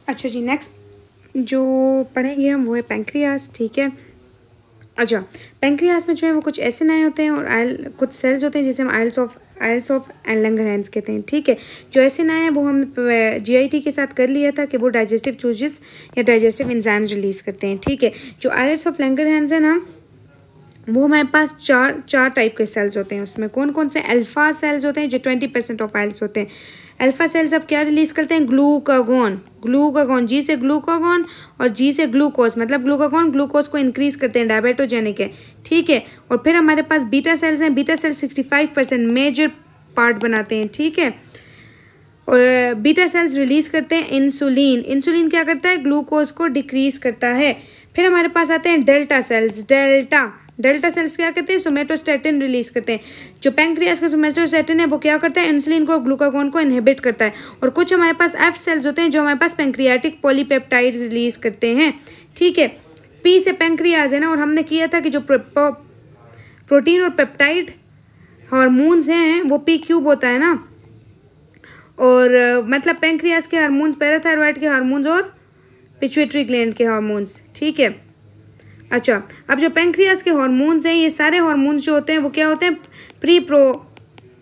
अच्छा जी, नेक्स्ट जो पढ़ेंगे हम वो है पेंक्रियास। ठीक है। अच्छा, पेंक्रियास में जो है वो कुछ एसिन आए होते हैं और कुछ सेल्स होते हैं जिसे हम आइल्स ऑफ लैंगरहैंस कहते हैं। ठीक है। जो एसिन आए हैं वो हम जीआईटी के साथ कर लिया था कि वो डाइजेस्टिव चूजेस या डाइजेस्टिव एंजाइम्स रिलीज करते हैं। ठीक है। जो आइल्स ऑफ लैंगरहैंस है ना, वो हमारे पास चार टाइप के सेल्स होते हैं। उसमें कौन कौन से? अल्फा सेल्स होते हैं जो 20% ऑफ आइल्स होते हैं। अल्फा सेल्स अब क्या रिलीज करते हैं? ग्लूकागॉन, जी से ग्लूकागॉन और जी से ग्लूकोज, मतलब ग्लूकागॉन ग्लूकोज को इंक्रीज करते हैं, डायबेटोजेनिक है। ठीक है। और फिर हमारे पास बीटा सेल्स हैं। बीटा सेल्स 65% मेजर पार्ट बनाते हैं। ठीक है। और बीटा सेल्स रिलीज करते हैं इंसुलिन क्या करता है? ग्लूकोज को डिक्रीज करता है। फिर हमारे पास आते हैं डेल्टा सेल्स। डेल्टा सेल्स क्या करते हैं? सोमेटोस्टेटिन रिलीज करते हैं। जो पैंक्रियास का सोमेटोस्टेटिन है वो क्या करता है? इंसुलिन को, ग्लूकागॉन को इनहिबिट करता है। और कुछ हमारे पास एफ सेल्स होते हैं जो हमारे पास पैंक्रियाटिक पॉलीपेप्टाइड रिलीज करते हैं। ठीक है। पी से पैंक्रियास है ना, और हमने किया था कि जो प्रोटीन और पेप्टाइड हार्मोन्स हैं वो पी क्यूब होता है ना, और मतलब पैंक्रियास के हार्मोन्स, पैराथायरॉयड के हार्मोन्स और पिट्यूटरी ग्लैंड के हार्मोन्स। ठीक है। अच्छा, अब जो पैंक्रियास के हार्मोन्स हैं, ये सारे हार्मोन्स जो होते हैं वो क्या होते हैं? प्री प्रो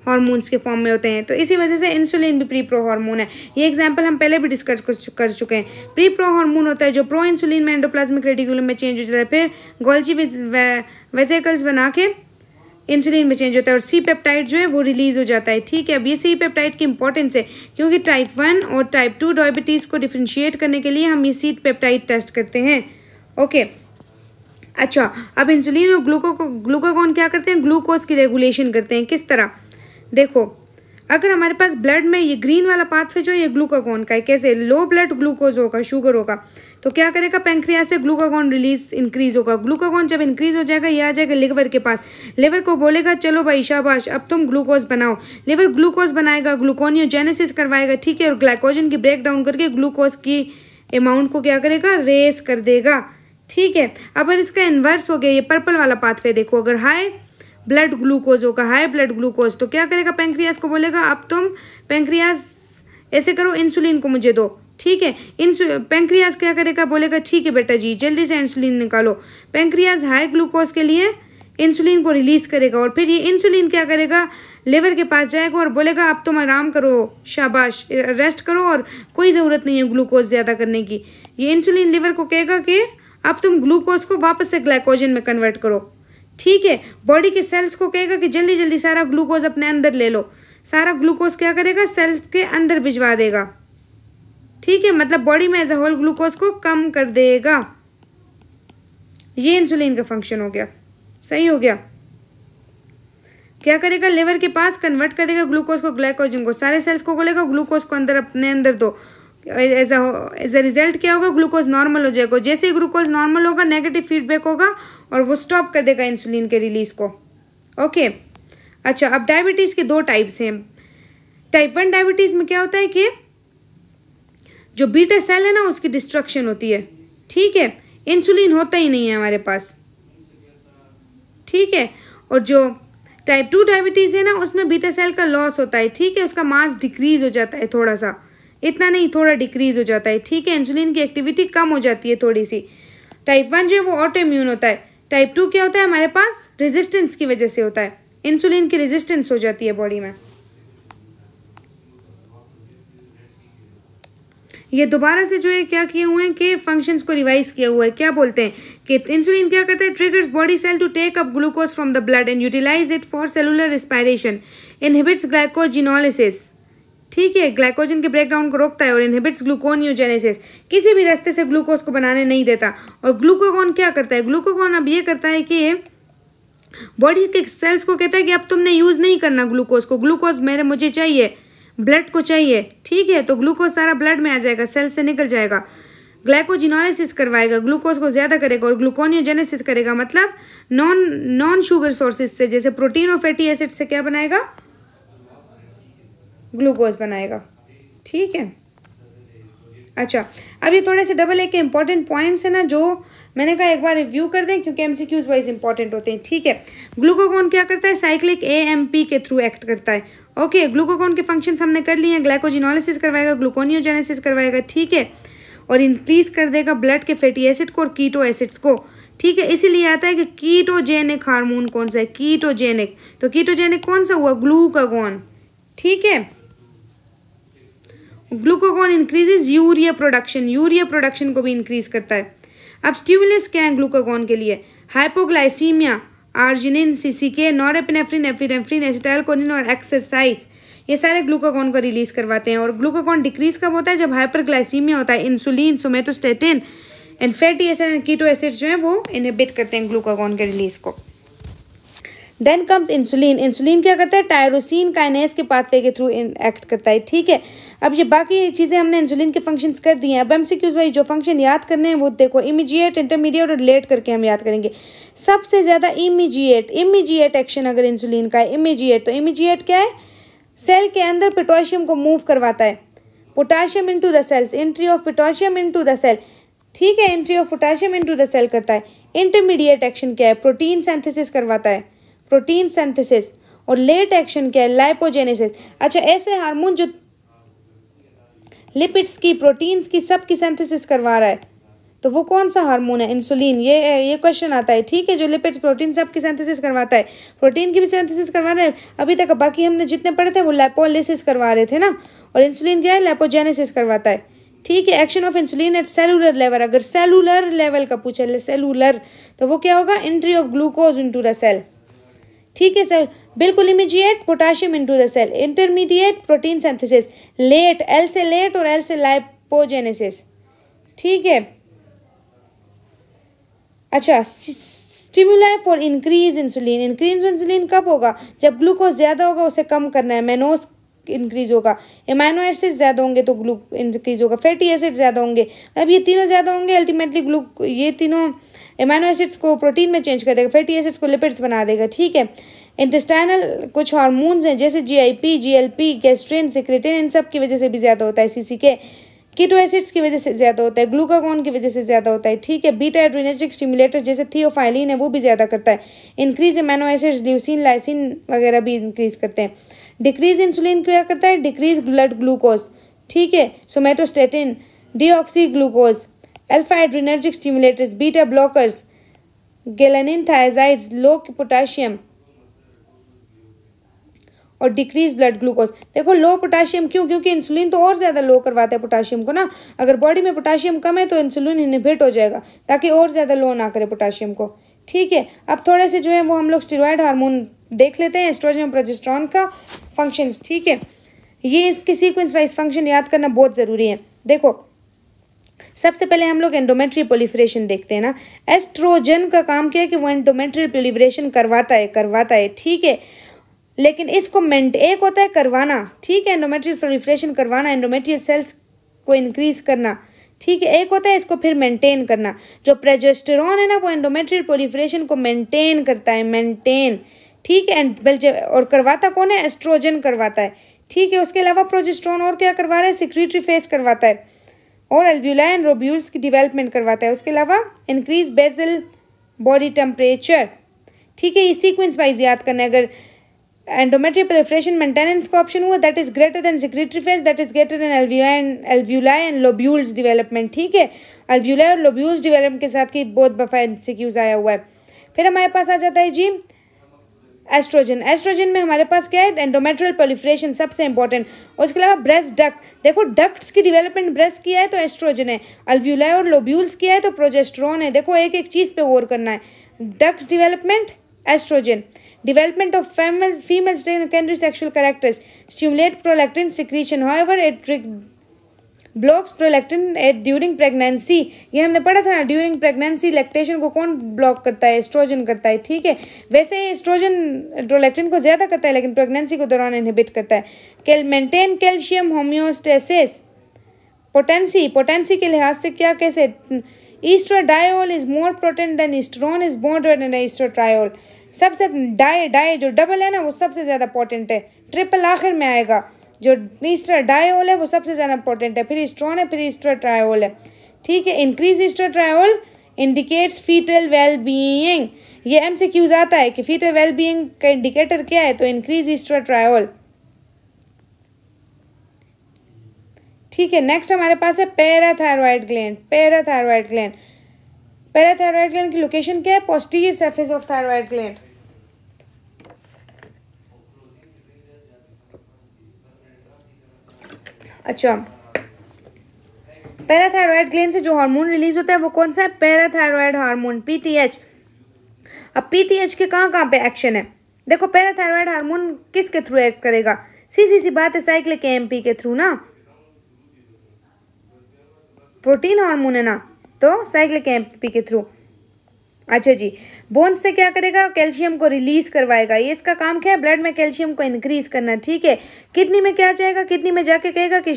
हार्मोन्स के फॉर्म में होते हैं। तो इसी वजह से इंसुलिन भी प्री प्रो हार्मोन है। ये एग्जांपल हम पहले भी डिस्कस कर चुके हैं। प्री प्रो हार्मोन होता है जो प्रो इंसुलिन में एंडोप्लाज्मिक रेटिकुलम में चेंज हो जाता है, फिर गोल्जी वेसिकल्स बना के इंसुलिन में चेंज होता है, और सी पेप्टाइड जो है वो रिलीज हो जाता है। ठीक है। अब ये सी पेप्टाइड की इंपॉर्टेंस है क्योंकि टाइप 1 और टाइप 2 डायबिटीज़ को डिफ्रेंशिएट करने के लिए हम ये सी पेप्टाइड टेस्ट करते हैं। ओके। अच्छा, अब इंसुलिन और ग्लूकागॉन क्या करते हैं? ग्लूकोज की रेगुलेशन करते हैं। किस तरह? देखो, अगर हमारे पास ब्लड में ये ग्रीन वाला पाथवे जो है ये ग्लूकागॉन का है, कैसे? लो ब्लड ग्लूकोज होगा, शुगर होगा, तो क्या करेगा? पैंक्रियास से ग्लूकागॉन रिलीज इंक्रीज होगा। ग्लूकागॉन जब इंक्रीज हो जाएगा, ये आ जाएगा लिवर के पास। लिवर को बोलेगा चलो भाई शाबाश, अब तुम ग्लूकोज बनाओ। लिवर ग्लूकोज बनाएगा, ग्लूकोनियोजेनेसिस करवाएगा। ठीक है। और ग्लाइकोजन की ब्रेक डाउन करके ग्लूकोज की अमाउंट को क्या करेगा? रेस कर देगा। ठीक है। अब इसका इन्वर्स हो गया, ये पर्पल वाला पाथवे देखो, अगर हाई ब्लड ग्लूकोज होगा, हाई ब्लड ग्लूकोज, तो क्या करेगा? पैंक्रियास को बोलेगा अब तुम पैंक्रियास ऐसे करो, इंसुलिन को मुझे दो। ठीक है। पैंक्रियास क्या करेगा? बोलेगा ठीक है बेटा जी, जल्दी से इंसुलिन निकालो। पैंक्रियास हाई ग्लूकोज के लिए इंसुलिन को रिलीज करेगा, और फिर ये इंसुलिन क्या करेगा? लिवर के पास जाएगा और बोलेगा अब तुम आराम करो, शाबाश, रेस्ट करो, और कोई ज़रूरत नहीं है ग्लूकोज ज़्यादा करने की। ये इंसुलिन लिवर को कहेगा कि अब तुम ग्लूकोज को वापस से ग्लाइकोजन में कन्वर्ट करो। ठीक है। बॉडी के सेल्स को कहेगा कि जल्दी जल्दी सारा ग्लूकोज अपने अंदर ले लो। सारा ग्लूकोज क्या करेगा? सेल्स के अंदर भिजवा देगा। ठीक है। मतलब बॉडी में एज अ होल ग्लूकोज को कम कर देगा। ये इंसुलिन का फंक्शन हो गया। सही हो गया। क्या करेगा? लिवर के पास कन्वर्ट कर देगा ग्लूकोज को ग्लाइकोजन को। सारे सेल्स को बोलेगा ग्लूकोज को अंदर अपने अंदर दो। एज अ रिजल्ट क्या होगा? ग्लूकोज नॉर्मल हो जाएगा। जैसे ही ग्लूकोज नॉर्मल होगा, नेगेटिव फीडबैक होगा और वो स्टॉप कर देगा इंसुलिन के रिलीज को। ओके। अच्छा, अब डायबिटीज़ के दो टाइप्स हैं। टाइप 1 डायबिटीज़ में क्या होता है कि जो बीटा सेल है ना उसकी डिस्ट्रक्शन होती है। ठीक है। इंसुलिन होता ही नहीं है हमारे पास। ठीक है। और जो टाइप 2 डायबिटीज़ है ना उसमें बीटा सेल का लॉस होता है। ठीक है। उसका मास डिक्रीज हो जाता है, थोड़ा सा, इतना नहीं, थोड़ा डिक्रीज हो जाता है। ठीक है। इंसुलिन की एक्टिविटी कम हो जाती है थोड़ी सी। टाइप 1 जो है वो ऑटो इम्यून होता है। टाइप 2 क्या होता है? हमारे पास रेजिस्टेंस की वजह से होता है, इंसुलिन की रेजिस्टेंस हो जाती है बॉडी में। ये दोबारा से जो है क्या किए हुए हैं कि फंक्शंस को रिवाइज किया हुआ है। क्या बोलते हैं कि इंसुलिन क्या करता है? Triggers body cell to take up glucose from the blood and utilise it for cellular respiration, inhibits glycogenolysis. ठीक है। ग्लाइकोजन के ब्रेकडाउन को रोकता है और इनहिबिट्स ग्लूकोनियोजेनेसिस, किसी भी रास्ते से ग्लूकोज को बनाने नहीं देता। और ग्लूकागॉन क्या करता है? ग्लूकागॉन अब ये करता है कि बॉडी के सेल्स को कहता है कि अब तुमने यूज नहीं करना ग्लूकोज को, ग्लूकोज मुझे चाहिए, ब्लड को चाहिए। ठीक है। तो ग्लूकोज सारा ब्लड में आ जाएगा, सेल से निकल जाएगा, ग्लाइकोजिनोलिसिस करवाएगा, ग्लूकोज को ज्यादा करेगा और ग्लूकोनियोजेनेसिस करेगा, मतलब नॉन शुगर सोर्सेज से, जैसे प्रोटीन और फैटी एसिड से क्या बनाएगा? ग्लूकोज बनाएगा। ठीक है। अच्छा, अब ये थोड़े से डबल ए के इंपॉर्टेंट पॉइंट्स है ना, जो मैंने कहा एक बार रिव्यू कर दें क्योंकि एमसीक्यूज वाइज इंपॉर्टेंट होते हैं। ठीक है। ग्लूकागॉन क्या करता है? साइक्लिक एएमपी के थ्रू एक्ट करता है। ओके। ग्लूकागॉन के फंक्शंस हमने कर लिए हैं। ग्लाइकोजिनोलिसिस करवाएगा, ग्लूकोनियोजेनेसिस करवाएगा। ठीक है। और इंक्रीज कर देगा ब्लड के फैटी एसिड को और कीटो एसिड्स को। ठीक है, इसीलिए आता है कि कीटोजेनिक हार्मोन कौन सा है, कीटोजेनिक। तो कीटोजेनिक कौन सा हुआ, ग्लूकागॉन। ठीक है, glucagon increases urea production, urea production को भी इंक्रीज करता है। अब स्टिमुलस क्या है ग्लूकागॉन के लिए, hypoglycaemia, arginine, सीसीके, norepinephrine, epinephrine, acetylcholine और एक्सरसाइज, ये सारे ग्लूकागॉन को रिलीज करवाते हैं। और ग्लूकागॉन डिक्रीज कब होता है, जब हाइपरग्लाइसीमिया होता है। Insulin, somatostatin and fatty acid and keto acids जो है वो इनहिबिट करते हैं ग्लूकागॉन के रिलीज को। Then comes insulin. इंसुलिन क्या करता है, टायरोसिन काइनेज के पाथवे के थ्रू एक्ट करता है। ठीक है, अब ये बाकी चीज़ें हमने इंसुलिन के फंक्शंस कर दिए हैं। अब एमसीक्यूज वाइज जो फंक्शन याद करने हैं वो देखो, इमीडिएट, इंटरमीडिएट और लेट करके हम याद करेंगे। सबसे ज़्यादा इमीडिएट एक्शन अगर इंसुलिन का है, इमीडिएट, तो इमीडिएट क्या है, सेल के अंदर पोटेशियम को मूव करवाता है, potassium into the cells, entry of potassium into the cell. ठीक है, entry of potassium into the cell करता है। इंटरमीडिएट एक्शन क्या है, प्रोटीन सिंथेसिस करवाता है, प्रोटीन सिंथेसिस। और लेट एक्शन क्या है, लाइपोजेनेसिस। अच्छा, ऐसे हार्मोन जो लिपिड्स की, प्रोटीन्स की, सब की सिंथेसिस करवा रहा है, तो वो कौन सा हार्मोन है, इंसुलिन। ये क्वेश्चन आता है। ठीक है, जो लिपिड्स, प्रोटीन सब की सिंथेसिस करवाता है, प्रोटीन की भी सिंथेसिस करवा रहा है। अभी तक बाकी हमने जितने पढ़े थे वो लाइपोलिसिस करवा रहे थे ना, और इंसुलिन क्या है, लाइपोजेनेसिस करवाता है। ठीक है, action of insulin at cellular level, अगर सेलुलर लेवल का पूछे, सेलुलर, तो वो क्या होगा, entry of glucose into the cell. ठीक है सर, बिल्कुल immediate, potassium into the cell. Intermediate, protein synthesis. Late, L से लेट और एल से लाइपोजेनेसिस। ठीक है, अच्छा, stimuli for increase insulin. Increase insulin कब होगा, जब ग्लूकोज ज्यादा होगा, उसे कम करना है, मेनोस इंक्रीज होगा। एमाइनो एसिड ज्यादा होंगे तो ग्लू इंक्रीज होगा, फैटी एसिड ज्यादा होंगे। अब ये तीनों ज्यादा होंगे, अल्टीमेटली ये तीनों एमाइनो एसिड्स को प्रोटीन में चेंज कर देगा, फैटी एसिड्स को लिपिड्स बना देगा। ठीक है, इंटेस्टाइनल कुछ हार्मोन्स हैं जैसे जीआईपी, जीएलपी, गैस्ट्रिन, सिक्रेटिन, इन सब की वजह से भी ज्यादा होता है। सीसीके, कीटो एसिड्स की वजह से ज्यादा होता है, ग्लूकागॉन की वजह से ज्यादा होता है। ठीक है, बीटा एड्रेनर्जिक स्टिमुलेटर जैसे थियोफाइलिन है वो भी ज्यादा करता है। Increase amino acids, leucine, lysine वगैरह भी इंक्रीज करते हैं। डिक्रीज इंसुलिन क्या करता है, डिक्रीज ब्लड ग्लूकोज। ठीक है, somatostatin, deoxy glucose, alpha adrenergic stimulators, beta blockers, galanin, thiazides, low potassium और डिक्रीज ब्लड ग्लूकोज। देखो लो पोटेशियम क्यों, क्योंकि इंसुलिन तो और ज्यादा लो करवाता है पोटेशियम को ना। अगर बॉडी में पोटेशियम कम है तो इंसुलिन इनहिबिट हो जाएगा ताकि और ज्यादा लो ना करे पोटेशियम को। ठीक है, अब थोड़े से जो है वो हम लोग स्टेरॉयड हार्मोन देख लेते हैं, एस्ट्रोजन और प्रोजेस्टेरॉन का फंक्शंस। ठीक है, ये इसके सीक्वेंस वाइज फंक्शन याद करना बहुत जरूरी है। देखो सबसे पहले हम लोग एंडोमेट्रियल प्रोलिफरेशन देखते हैं ना। एस्ट्रोजन का काम क्या है कि वो एंडोमेट्रियल प्रोलिफरेशन करवाता है। ठीक है, लेकिन इसको एक होता है करवाना, ठीक है, एंडोमेट्रियल प्रोलिफरेशन करवाना, एंडोमेट्रियल सेल्स को इंक्रीज करना। ठीक है, एक होता है इसको फिर मेंटेन करना। जो प्रोजेस्टेरॉन है ना वो एंडोमेट्रियल प्रोलिफरेशन को मेंटेन करता है, मेंटेन। ठीक है, और करवाता कौन है, एस्ट्रोजन करवाता है। ठीक है, उसके अलावा प्रोजेस्टेरॉन और क्या करवा रहा है, सिक्रीटरी फेस करवाता है और एल्व्यूलाई एंड लोब्यूल्स की डेवलपमेंट करवाता है। उसके अलावा इंक्रीज बेसल बॉडी टेम्परेचर। ठीक है, ये सीक्वेंस वाइज याद करना है। अगर एंडोमेट्रियल प्रोलिफरेशन मेंटेनेंस का ऑप्शन हुआ, that is greater than secretory face, that is greater than alveoli and lobules development. ठीक है, एल्व्यूलाई और लोब्यूल्स डेवलपमेंट के साथ की बहुत दफा एमसीक्यूज आया हुआ है। फिर हमारे पास आ जाता है जी एस्ट्रोजन। एस्ट्रोजन में हमारे पास क्या है, एंडोमेट्रियल प्रोलिफरेशन सबसे इंपॉर्टेंट। उसके अलावा ब्रेस्ट डक्ट, देखो डक्ट्स की डेवलपमेंट ब्रेस्ट किया है तो एस्ट्रोजन है, अल्व्यूलाई और लोब्यूल्स किया है तो प्रोजेस्टेरॉन है। देखो एक एक चीज पे गौर करना है। Ducts development oestrogen, development of female secondary sexual characters, stimulate prolactin secretion, however it blocks prolactin during pregnancy. ये हमने पढ़ा था ना, ड्यूरिंग प्रेगनेंसी लैक्टेशन को कौन ब्लॉक करता है, एस्ट्रोजन करता है। ठीक है, वैसे एस्ट्रोजन प्रोलैक्टिन को ज्यादा करता है लेकिन प्रेगनेंसी को दौरान इनहिबिट करता है। मेंटेन कैल्शियम होम्योस्टेसिस, पोटेंसी के लिहाज से क्या कैसे, estradiol is more potent than estrone is more than estriol. सबसे डाई जो डबल है ना वो सबसे ज्यादा पोटेंट है, ट्रिपल आखिर में आएगा। जो ईस्ट्राडायोल है वो सबसे ज्यादा इंपॉर्टेंट है, फिर ईस्ट्रोन है, फिर ईस्ट्राट्रायोल है। ठीक है, increase estriol indicates fetal well being. ये एमसीक्यूज आता है कि फीटल वेल बीइंग का इंडिकेटर क्या है, तो इंक्रीज ईस्ट्राट्रायोल। ठीक है, नेक्स्ट हमारे पास है parathyroid gland. Parathyroid gland, parathyroid gland की लोकेशन क्या है? Posterior surface of thyroid gland. अच्छा, पैराथायरॉयड ग्लैंड से जो हार्मोन रिलीज होता है वो कौन सा है? Parathyroid hormone, PTH. अब पीटीएच के कहाँ कहाँ पे एक्शन है? देखो, पैराथायरॉयड हार्मोन किसके थ्रू एक्ट करेगा? सीधी सी बात है, साइक्लिक एएमपी के थ्रू ना, प्रोटीन हार्मोन है ना, तो साइक्लिक एएमपी के थ्रू। अच्छा जी, बोन्स से क्या करेगा? कैल्शियम को रिलीज करवाएगा। ये इसका काम क्या है? ब्लड में कैल्शियम को इंक्रीज करना। ठीक है, किडनी में क्या जाएगा? किडनी में जाके कहेगा कि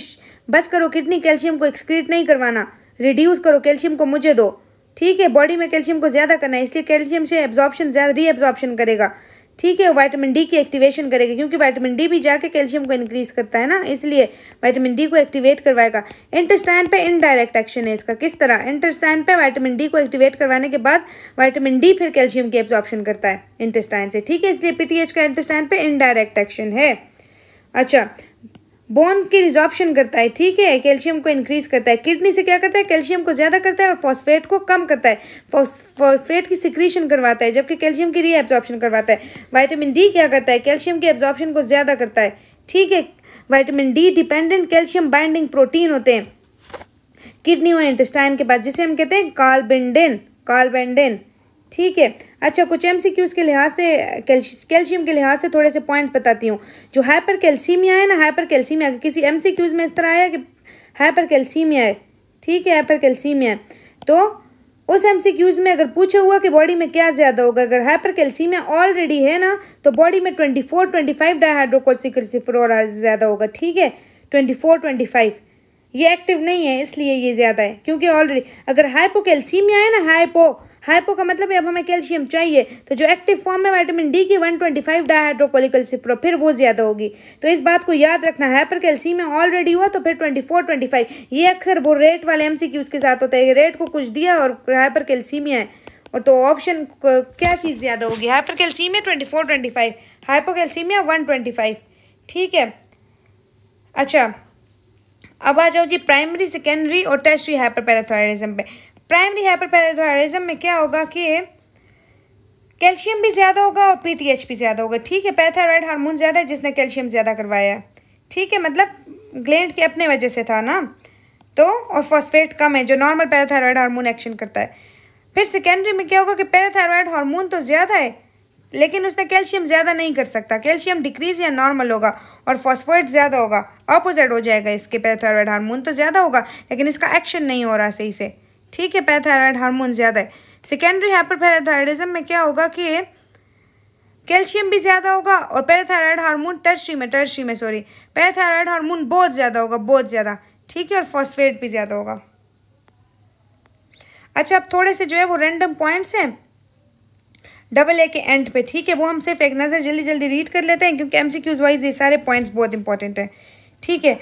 बस करो किडनी, कैल्शियम को एक्सक्रीट नहीं करवाना, रिड्यूस करो, कैल्शियम को मुझे दो। ठीक है, बॉडी में कैल्शियम को ज़्यादा करना है, इसलिए कैल्शियम से एब्जॉर्प्शन ज़्यादा रीएब्जॉर्प्शन करेगा। ठीक है, विटामिन डी की एक्टिवेशन करेगा, क्योंकि विटामिन डी भी जाके कैल्शियम को इंक्रीज करता है ना, इसलिए विटामिन डी को एक्टिवेट करवाएगा। इंटेस्टाइन पे इनडायरेक्ट एक्शन है इसका। किस तरह? इंटेस्टाइन पे विटामिन डी को एक्टिवेट करवाने के बाद विटामिन डी फिर कैल्शियम की एब्जॉर्प्शन करता है इंटेस्टाइन से। ठीक है, इसलिए पीटीएच का इंटेस्टाइन पे इनडायरेक्ट एक्शन है। अच्छा, बोन की रिजॉर्प्शन करता है। ठीक है, कैल्शियम को इंक्रीज करता है। किडनी से क्या करता है? कैल्शियम को ज़्यादा करता है और फॉस्फेट को कम करता है। फॉस्फेट की सिक्रीशन करवाता है, जबकि कैल्शियम की रीएब्जॉर्प्शन करवाता है। विटामिन डी क्या करता है? कैल्शियम की एब्जॉर्प्शन को ज़्यादा करता है। ठीक है, vitamin D dependent calcium binding protein होते हैं किडनी और इंटेस्टाइन के बाद, जिसे हम कहते हैं कार्बेंडिन। कार्बेंडिन। ठीक है, अच्छा, कुछ एमसीक्यूज के लिहाज से कैल्शियम के लिहाज से थोड़े से पॉइंट बताती हूँ। जो हाइपर कैल्सीमिया है ना, हाइपर कैल्सीमिया, किसी एमसीक्यूज में इस तरह आया कि हाइपर कैल्सीमिया है। ठीक है, हाइपर कैल्सीमिया है, तो उस एमसीक्यूज में अगर पूछा हुआ कि बॉडी में क्या ज़्यादा होगा, अगर हाइपर कैल्सीमिया ऑलरेडी है ना, तो बॉडी में 24-25 डायहाइड्रोकोर्टिकोसल्फोर ज़्यादा होगा। ठीक है, 24-25, ये एक्टिव नहीं है इसलिए ये ज़्यादा है, क्योंकि ऑलरेडी अगर हाइपोकैल्सीमिया है ना, हाइपो का मतलब है अब हमें कैल्शियम चाहिए, तो जो एक्टिव फॉर्म है विटामिन डी की 125 डायहाइड्रोकोलिकल्सिफ्रो, फिर वो ज़्यादा होगी। तो इस बात को याद रखना, हाइपर कैल्सीमिया ऑलरेडी हुआ तो फिर 24-25। ये अक्सर वो रेट वाले एमसीक्यूज के साथ होता है, रेट को कुछ दिया और हाइपर कैल्सीमिया है, और तो ऑप्शन क्या चीज़ ज़्यादा होगी? Hyper calcaemia 24-25, hypocalcaemia 125। ठीक है, अच्छा, अब आ जाओ जी प्राइमरी, सेकेंडरी और टर्शियरी हाइपरपैराथायरॉयडिज्म पे। प्राइमरी हाइपरपैराथायरॉयडिज्म में क्या होगा कि कैल्शियम भी ज़्यादा होगा और पीटीएच भी ज़्यादा होगा। ठीक है, पैराथायरॉयड हार्मोन ज़्यादा है जिसने कैल्शियम ज़्यादा करवाया है। ठीक है, मतलब ग्लैंड के अपने वजह से था ना, तो और फॉस्फेट कम है जो नॉर्मल पैराथायरॉयड हार्मोन एक्शन करता है। फिर सेकेंडरी में क्या होगा कि पैराथायरॉयड हार्मोन तो ज़्यादा है लेकिन उसने कैल्शियम ज़्यादा नहीं कर सकता, कैल्शियम डिक्रीज या नॉर्मल होगा और फॉस्फेट ज़्यादा होगा, ऑपोजिट हो जाएगा इसके। पैराथायरॉयड हार्मोन तो ज़्यादा होगा लेकिन इसका एक्शन नहीं हो रहा सही से। ठीक है, पैराथायरॉयड हार्मोन ज़्यादा है। सेकेंडरी हाइपरपैराथायरॉयडिज्म में क्या होगा कि कैल्शियम भी ज़्यादा होगा और पैराथायरॉयड हार्मोन पैराथायरॉयड हार्मोन बहुत ज़्यादा होगा, बहुत ज़्यादा। ठीक है, और फॉस्फेट भी ज़्यादा होगा। अच्छा, अब थोड़े से जो है वो रैंडम पॉइंट्स हैं डबल ए के एंड पे। ठीक है, वो हम सिर्फ एक नज़र जल्दी जल्दी रीड कर लेते हैं क्योंकि एमसीक्यूज वाइज ये सारे पॉइंट्स बहुत इंपॉर्टेंट हैं। ठीक है,